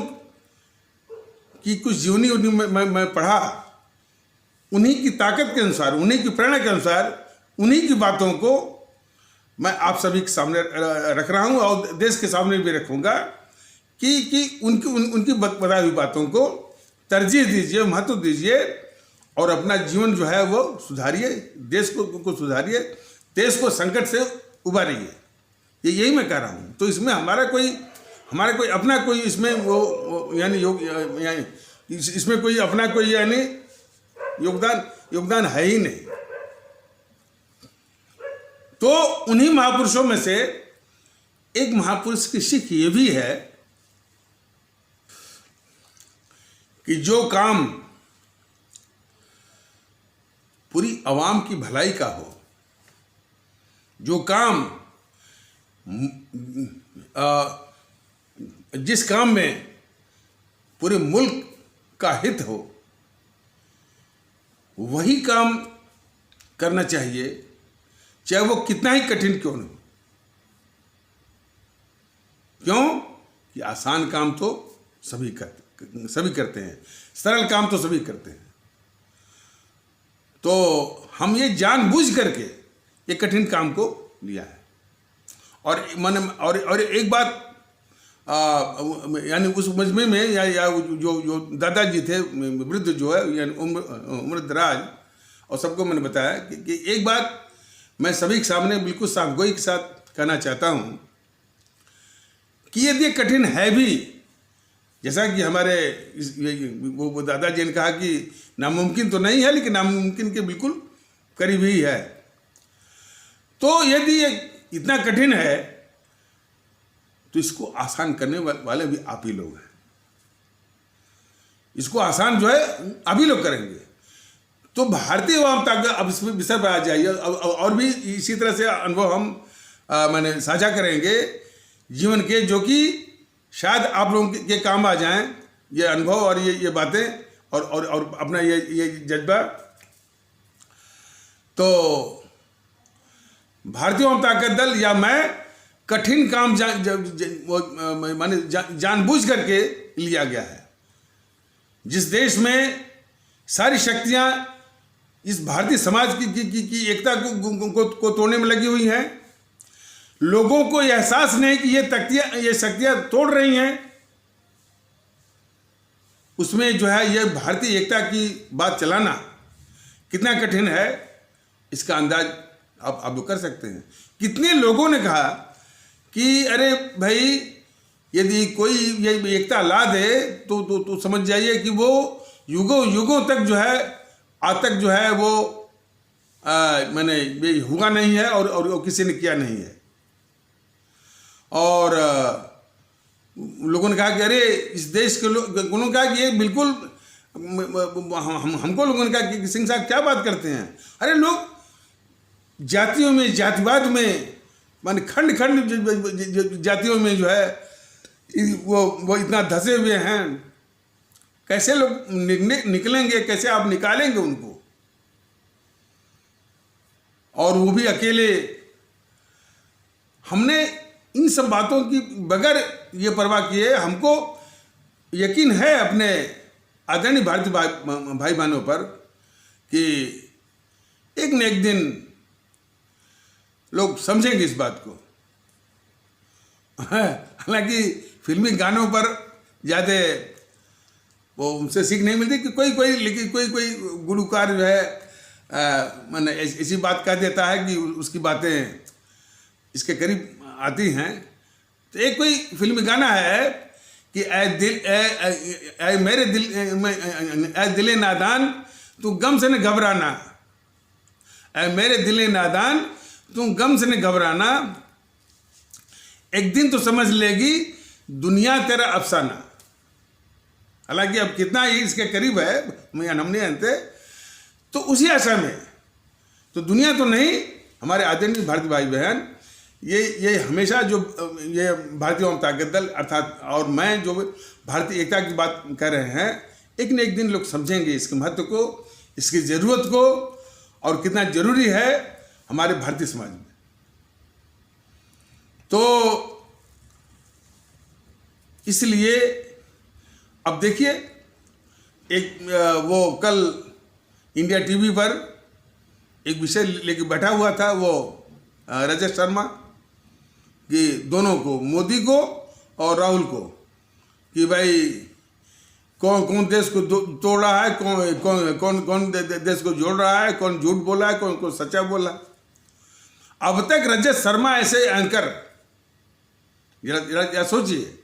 की कुछ जीवनी मैं पढ़ा, उन्हीं की ताकत के अनुसार, उन्हीं की प्रेरणा के अनुसार, उन्हीं की बातों को मैं आप सभी के सामने रख रहा हूँ और देश के सामने भी रखूँगा कि उनकी बताई हुई बातों को तरजीह दीजिए, महत्व दीजिए और अपना जीवन जो है वो सुधारिए, देश को सुधारिए, देश को संकट से उबारिए। यही मैं कह रहा हूँ। तो इसमें हमारा कोई अपना कोई इसमें इसमें कोई अपना कोई यानी योगदान है ही नहीं। तो उन्हीं महापुरुषों में से एक महापुरुष की सीख ये भी है कि जो काम पूरी आवाम की भलाई का हो, जो काम जिस काम में पूरे मुल्क का हित हो, वही काम करना चाहिए, चाहे वो कितना ही कठिन क्यों न हो। क्यों कि आसान काम तो सभी करते हैं, सरल काम तो सभी करते हैं। तो हम ये जानबूझ करके ये कठिन काम को लिया है। और एक बात यानी उस मजमे में या जो दादाजी थे वृद्ध जो है यानी उम्र दराज, और सबको मैंने बताया कि एक बात मैं सभी के सामने बिल्कुल साफगोई के साथ कहना चाहता हूँ कि यदि कठिन है भी, जैसा कि हमारे वो दादाजी ने कहा कि नामुमकिन तो नहीं है लेकिन नामुमकिन के बिल्कुल करीब ही है, तो यदि ये इतना कठिन है तो इसको आसान करने वाले भी आप ही लोग हैं। इसको आसान जो है आप ही लोग करेंगे। तो भारतीय वामता का अब इस विषय पर आ जाइए, और भी इसी तरह से अनुभव हम मैंने साझा करेंगे जीवन के, जो कि शायद आप लोगों के काम आ जाएं, ये अनुभव और ये बातें और अपना ये जज्बा। तो भारतीय वामता का दल या मैं कठिन काम माने जानबूझ करके लिया गया है। जिस देश में सारी शक्तियां इस भारतीय समाज की एकता को तोड़ने में लगी हुई हैं, लोगों को एहसास नहीं कि ये शक्तियां तोड़ रही हैं, उसमें जो है ये भारतीय एकता की बात चलाना कितना कठिन है, इसका अंदाज आप लोग कर सकते हैं। कितने लोगों ने कहा कि अरे भाई यदि कोई ये एकता ला दे तो समझ जाइए कि वो युगों तक जो है आज तक जो है वो मैंने ये हुआ नहीं है और किसी ने किया नहीं है। और लोगों ने कहा कि अरे इस देश के लोगों ने कहा कि ये बिल्कुल हमको लोगों ने कहा कि सिंह साहब क्या बात करते हैं, अरे लोग जातियों में जातिवाद में माने खंड जातियों में जो है वो इतना धसे हुए हैं, कैसे लोग निकलेंगे, कैसे आप निकालेंगे उनको, और वो भी अकेले। हमने इन सब बातों की बगैर ये परवाह किए, हमको यकीन है अपने आदरणीय भारतीय भाई बहनों पर कि एक न एक दिन लोग समझेंगे इस बात को। हालांकि फिल्मी गानों पर ज़्यादा वो उनसे सीख नहीं मिलती कि लेकिन कोई गुलकार जो है मैंने ऐसी बात कह देता है कि उसकी बातें इसके करीब आती हैं। तो एक कोई फिल्मी गाना है कि ऐ मेरे दिले नादान तू गम से न घबराना, ऐ मेरे दिले नादान तू गम से न घबराना, एक दिन तो समझ लेगी दुनिया तेरा अफसाना। हालांकि अब कितना ही इसके करीब है हम नहीं जानते। तो उसी आशा में तो दुनिया तो नहीं, हमारे आदरणीय भारतीय भाई बहन ये हमेशा जो ये भारतीय वामता दल अर्थात और मैं जो भारतीय एकता की बात कर रहे हैं, एक न एक दिन लोग समझेंगे इसके महत्व को, इसकी ज़रूरत को, और कितना जरूरी है हमारे भारतीय समाज में। तो इसलिए अब देखिए एक वो कल इंडिया टीवी पर एक विषय लेके बैठा हुआ था वो रजत शर्मा, कि दोनों को, मोदी को और राहुल को, कि भाई कौन देश को तोड़ रहा है, कौन देश को जोड़ रहा है, कौन झूठ बोला है, कौन सच्चा बोला। अब तक रजत शर्मा ऐसे एंकर, या सोचिए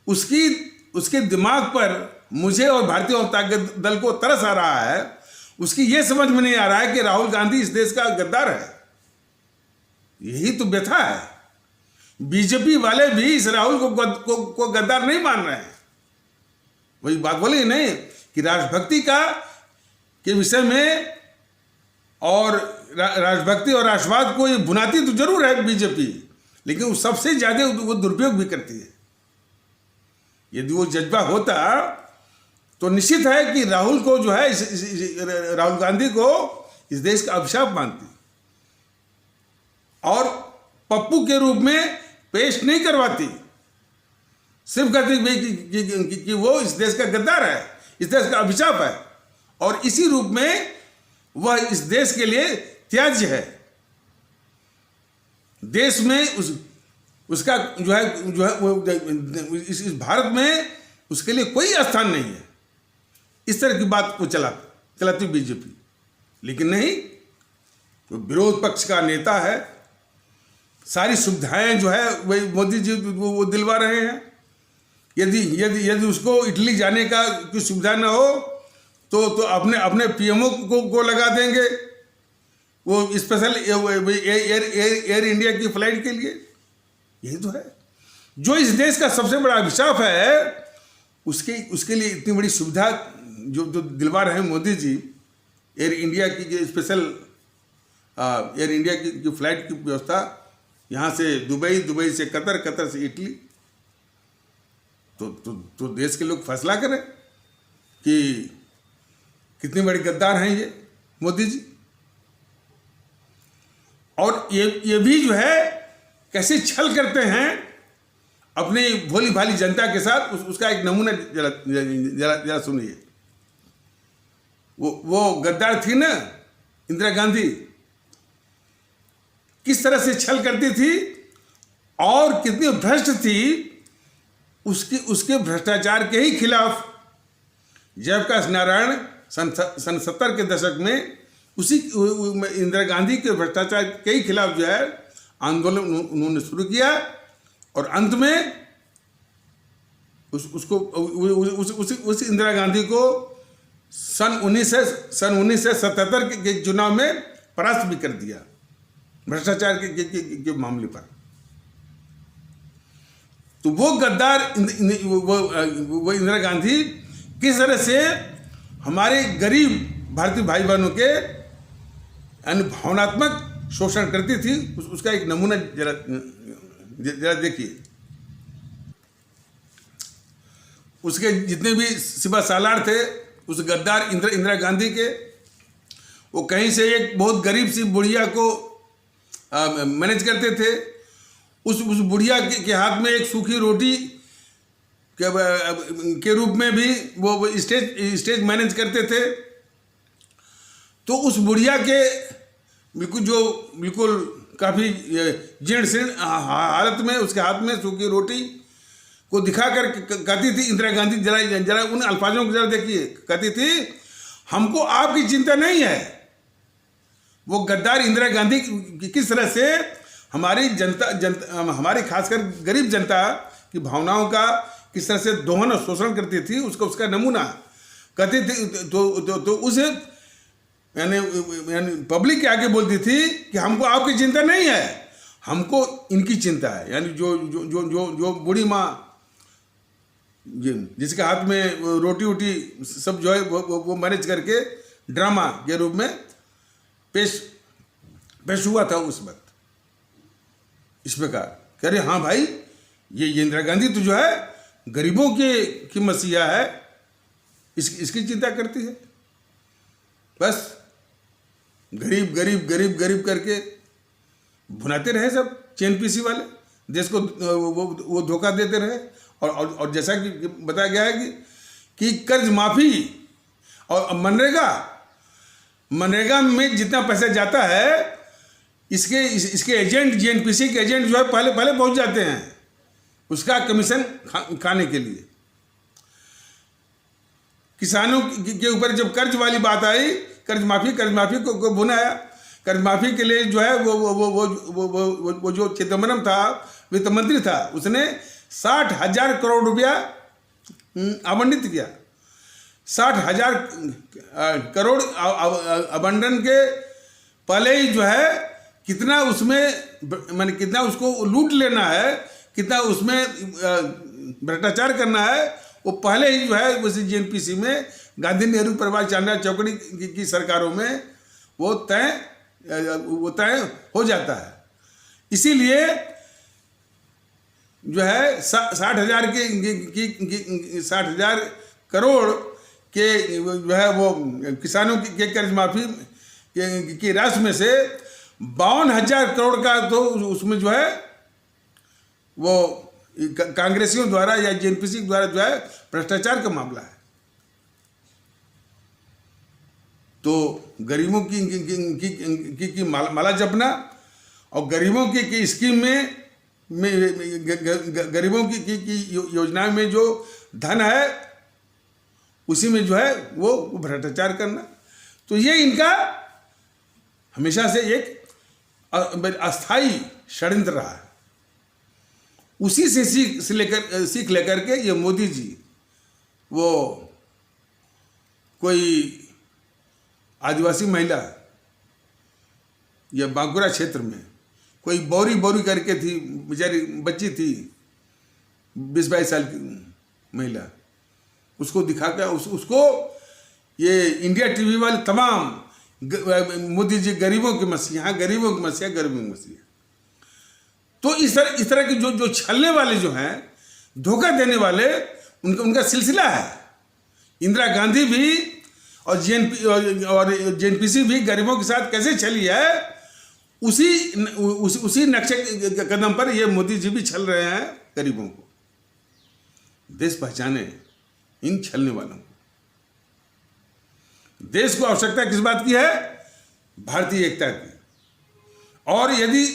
उसके दिमाग पर मुझे और भारतीय वामता दल को तरस आ रहा है। उसकी ये समझ में नहीं आ रहा है कि राहुल गांधी इस देश का गद्दार है। यही तो व्यथा है। बीजेपी वाले भी इस राहुल को गद्दार नहीं मान रहे हैं। वही बात बोली नहीं कि राष्ट्रभक्ति के विषय में और राष्ट्रभक्ति और राष्ट्रवाद को ये बुनाती तो जरूर है बीजेपी, लेकिन वो सबसे ज्यादा वो दुरुपयोग भी करती है। यदि वो जज्बा होता तो निश्चित है कि राहुल को जो है राहुल गांधी को इस देश का अभिशाप मानती और पप्पू के रूप में पेश नहीं करवाती, सिर्फ कहती कि वो इस देश का गद्दार है, इस देश का अभिशाप है, और इसी रूप में वह इस देश के लिए त्याज्य है। देश में उसका जो है वो इस भारत में उसके लिए कोई स्थान नहीं है। इस तरह की बात को चलाती बीजेपी। लेकिन नहीं, वो विरोध पक्ष का नेता है, सारी सुविधाएं जो है वही मोदी जी वो दिलवा रहे हैं। यदि उसको इटली जाने का कोई सुविधा ना हो तो अपने पीएमओ को लगा देंगे वो स्पेशल एयर इंडिया की फ्लाइट के लिए। यही तो है जो इस देश का सबसे बड़ा अभिशाप है। उसके लिए इतनी बड़ी सुविधा जो दिलवा रहे हैं मोदी जी, एयर इंडिया की जो स्पेशल एयर इंडिया की फ्लाइट की व्यवस्था, यहाँ से दुबई से कतर से इटली। तो देश के लोग फैसला करें कि कितने बड़े गद्दार हैं ये मोदी जी। और ये भी जो है कैसे छल करते हैं अपनी भोली भाली जनता के साथ। उसका एक नमूना जरा सुनिए। वो गद्दार थी ना इंदिरा गांधी, किस तरह से छल करती थी और कितनी भ्रष्ट थी। उसके भ्रष्टाचार के ही खिलाफ जयप्रकाश नारायण सन 70 के दशक में उसी इंदिरा गांधी के भ्रष्टाचार के ही खिलाफ जो है आंदोलन उन्होंने शुरू किया। और अंत में उस इंदिरा गांधी को सन 1977 के चुनाव में परास्त भी कर दिया भ्रष्टाचार के मामले पर। तो वो गद्दार वो इंदिरा गांधी किस तरह से हमारे गरीब भारतीय भाई बहनों के भावनात्मक शोषण करती थी, उसका एक नमूना जरा देखिए। उसके जितने भी सिपा सालार थे उस गद्दार इंदिरा गांधी के, वो कहीं से एक बहुत गरीब सी बुढ़िया को मैनेज करते थे। उस बुढ़िया के हाथ में एक सूखी रोटी के रूप में भी वो स्टेज मैनेज करते थे। तो उस बुढ़िया के बिल्कुल काफ़ी जीर्ण शीर्ण हालत में उसके हाथ में सूखी रोटी को दिखाकर कहती थी इंदिरा गांधी, जरा उन अल्फाजों को जरा देखिए, कहती थी हमको आपकी चिंता नहीं है। वो गद्दार इंदिरा गांधी किस तरह से हमारी जनता हमारी खासकर गरीब जनता की भावनाओं का किस तरह से दोहन और शोषण करती थी, उसका नमूना कहती थी। तो उसे यानी पब्लिक के आगे बोलती थी कि हमको आपकी चिंता नहीं है, हमको इनकी चिंता है। यानी जो बूढ़ी माँ जिसके हाथ में रोटी सब जो है वो मैनेज करके ड्रामा के रूप में पेश हुआ था उस वक्त। इस प्रकार कह रहे हाँ भाई, ये इंदिरा गांधी तो जो है गरीबों की मसीहा है, इसकी चिंता करती है। बस गरीब करके भुनाते रहे सब चेनपीसी वाले, देश को वो धोखा देते रहे। और जैसा कि बताया गया है कि कर्ज माफी और मनरेगा में जितना पैसा जाता है इसके एजेंट, जेएनपीसी के एजेंट जो है पहले पहुंच जाते हैं उसका कमीशन खाने के लिए। किसानों के ऊपर जब कर्ज वाली बात आई, कर्ज माफी को भुनाया। कर्ज माफी के लिए जो है वो जो चिदम्बरम था, वित्त मंत्री था, उसने 60,000 करोड़ रुपया आवंटित किया। 60,000 करोड़ आवंटन के पहले ही जो है कितना उसमें माने कितना उसको लूट लेना है, कितना उसमें भ्रष्टाचार करना है, वो पहले ही जो है उसी जेएनपीसी में गांधी नेहरू परिवार चांदा चौकड़ी की सरकारों में वो तय हो जाता है। इसीलिए जो है 60,000 करोड़ के जो है वो किसानों के कर्ज माफी की राशि में से 52,000 करोड़ का तो उसमें जो है वो कांग्रेसियों द्वारा या जेएनपीसी द्वारा जो है भ्रष्टाचार का मामला है। तो गरीबों की माला जपना और गरीबों की स्कीम में गरीबों की योजनाओं में जो धन है उसी में जो है वो भ्रष्टाचार करना। तो ये इनका हमेशा से एक अस्थाई षड्यंत्र रहा है। उसी से सीख लेकर के ये मोदी जी वो कोई आदिवासी महिला या बांकुरा क्षेत्र में कोई बौरी बौरी करके थी, बेचारी बच्ची थी 20-22 साल की महिला, उसको दिखाकर उसको ये इंडिया टीवी वाले तमाम मोदी जी गरीबों की मसीहा, गरीबों की मसीहा, गरीबों की मसीहा। तो इस तरह के जो छलने वाले जो हैं, धोखा देने वाले, उनका सिलसिला है। इंदिरा गांधी भी और जेएनपीसी भी गरीबों के साथ कैसे छली है, उसी नक्शे कदम पर ये मोदी जी भी छल रहे हैं गरीबों को। देश पहचाने इन छलने वालों को। देश को आवश्यकता किस बात की है? भारतीय एकता की। और यदि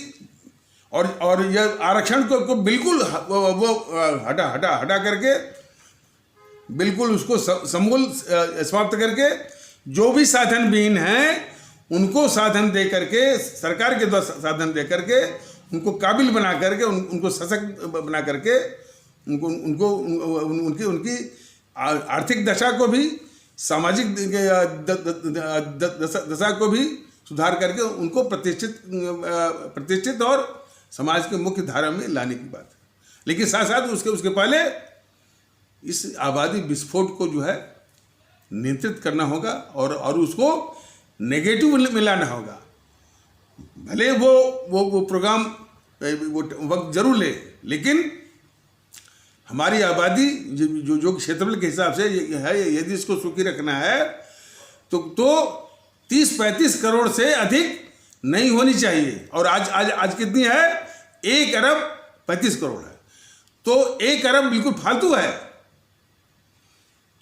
और यह आरक्षण को बिल्कुल वो हटा करके बिल्कुल उसको समूल समाप्त करके जो भी साधन विहीन हैं उनको साधन दे करके, सरकार के द्वारा साधन दे करके उनको काबिल बना करके, उनको सशक्त बना करके, उनकी आर्थिक दशा को भी, सामाजिक दशा को भी सुधार करके उनको प्रतिष्ठित और समाज के मुख्य धारा में लाने की बात है। लेकिन साथ साथ उसके पहले इस आबादी विस्फोट को जो है नियंत्रित करना होगा और उसको नेगेटिव में लाना होगा। भले वो प्रोग्राम वो वक्त जरूर ले, लेकिन हमारी आबादी जो क्षेत्रफल के हिसाब से है, यदि इसको सुखी रखना है तो 30-35 करोड़ से अधिक नहीं होनी चाहिए। और आज कितनी है? 1 अरब 35 करोड़ है। तो 1 अरब बिल्कुल फालतू है।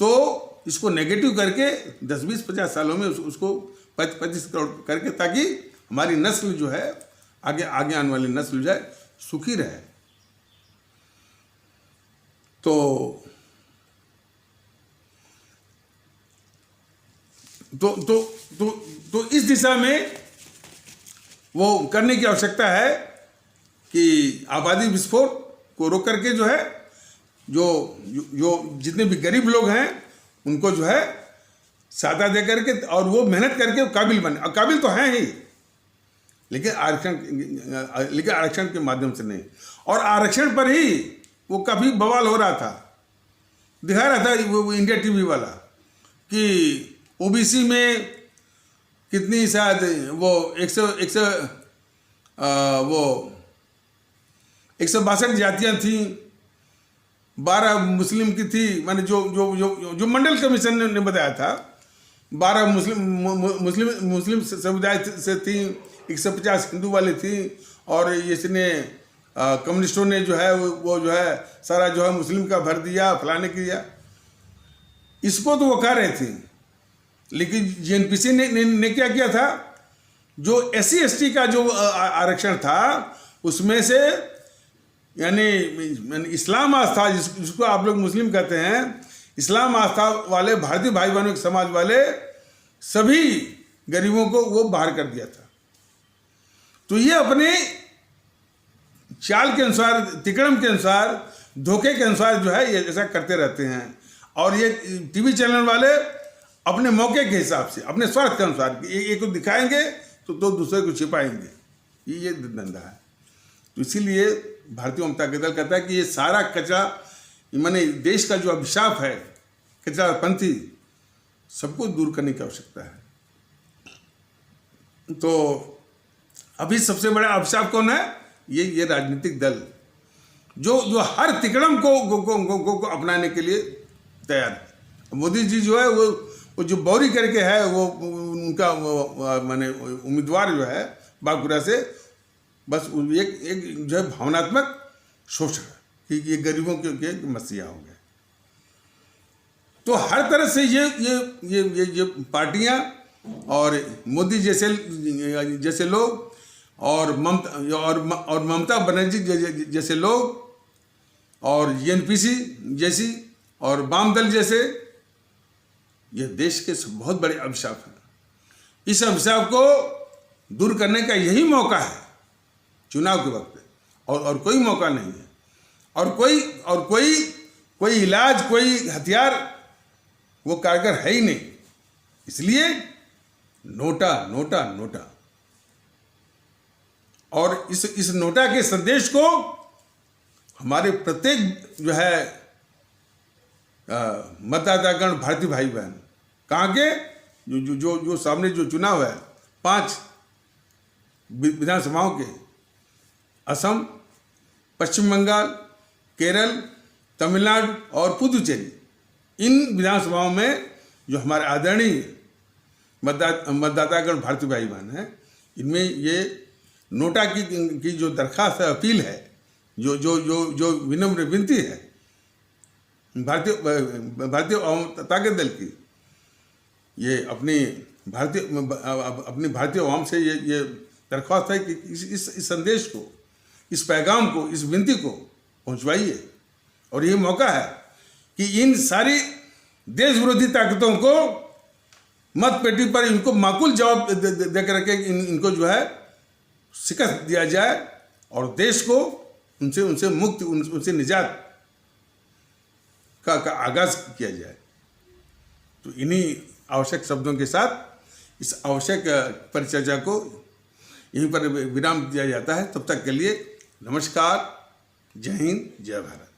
तो इसको नेगेटिव करके 10-20-50 सालों में उसको 35 करोड़ करके, ताकि हमारी नस्ल जो है आगे आने वाली नस्ल जो है सुखी रहे। तो इस दिशा में वो करने की आवश्यकता है कि आबादी विस्फोट को रोक करके जो है जो जितने भी गरीब लोग हैं उनको जो है सहायता दे करके और वो मेहनत करके काबिल बने। और काबिल तो हैं ही, लेकिन आरक्षण के माध्यम से नहीं। और आरक्षण पर ही वो काफ़ी बवाल हो रहा था, दिखा रहा था वो इंडिया टीवी वाला कि ओबीसी में कितनी शायद वो 162 जातियां थी, 12 मुस्लिम की थी। माने जो मंडल कमीशन ने बताया था, 12 मुस्लिम समुदाय से थी, 150 हिंदू वाली थी, और इसने कम्युनिस्टों ने जो है वो जो है सारा जो है मुस्लिम का भर दिया, फलाने किया। इसको तो वो कह रहे थे, लेकिन जेएनपीसी ने क्या किया था? जो SC/ST का जो आरक्षण था उसमें से यानी इस्लाम आस्था, जिसको आप लोग मुस्लिम कहते हैं, इस्लाम आस्था वाले भारतीय भाई बहनों के समाज वाले सभी गरीबों को वो बाहर कर दिया था। तो ये अपने चाल के अनुसार, तिकड़म के अनुसार, धोखे के अनुसार जो है ये ऐसा करते रहते हैं। और ये टीवी चैनल वाले अपने मौके के हिसाब से, अपने स्वार्थ के अनुसार एक को दिखाएंगे तो दूसरे को छिपाएंगे। ये धंधा है। तो इसीलिए भारतीय जनता दल कहता है कि ये सारा कचरा, माने देश का जो अभिशाप है कचरापंथी, सबको दूर करने की आवश्यकता है। तो अभी सबसे बड़ा अभिशाप कौन है? ये राजनीतिक दल जो हर तिकड़म को अपनाने के लिए तैयार है। मोदी जी जो है वो जो बौरी करके है, वो उनका माने उम्मीदवार जो है बांकुरा से, बस एक जो है भावनात्मक शोषण कि ये गरीबों के मसीहा हो गए। तो हर तरह से ये पार्टियां और मोदी जैसे लोग और ममता बनर्जी जैसे लोग और एनपीसी जैसी और वाम दल जैसे, यह देश के बहुत बड़े अभिशाप हैं। इस अभिशाप को दूर करने का यही मौका है चुनाव के वक्त, और कोई मौका नहीं है, और कोई इलाज, कोई हथियार वो कारगर है ही नहीं। इसलिए नोटा नोटा नोटा, और इस नोटा के संदेश को हमारे प्रत्येक जो है मतदातागण, भारतीय भाई बहन, कहाँ के जो सामने जो चुनाव है 5 विधानसभाओं के, असम, पश्चिम बंगाल, केरल, तमिलनाडु और पुदुचेरी, इन विधानसभाओं में जो हमारे आदरणीय मतदातागण भारतीय भाई बहन हैं, इनमें ये नोटा की जो दरखास्त है, अपील है, जो विनम्र विनती है भारतीय ताकत दल की, ये अपनी भारतीय अवाम से ये दरख्वास्त है कि इस संदेश को, इस पैगाम को, इस विनती को पहुंचवाइए। और ये मौका है कि इन सारी देश विरोधी ताकतों को मत पेटी पर इनको माकूल जवाब दे करके इनको जो है शिकस्त दिया जाए, और देश को उनसे मुक्ति, उनसे निजात का आगाज किया जाए। तो इन्हीं आवश्यक शब्दों के साथ इस आवश्यक परिचर्चा को यहीं पर विराम दिया जाता है। तब तक के लिए नमस्कार, जय हिंद, जय भारत।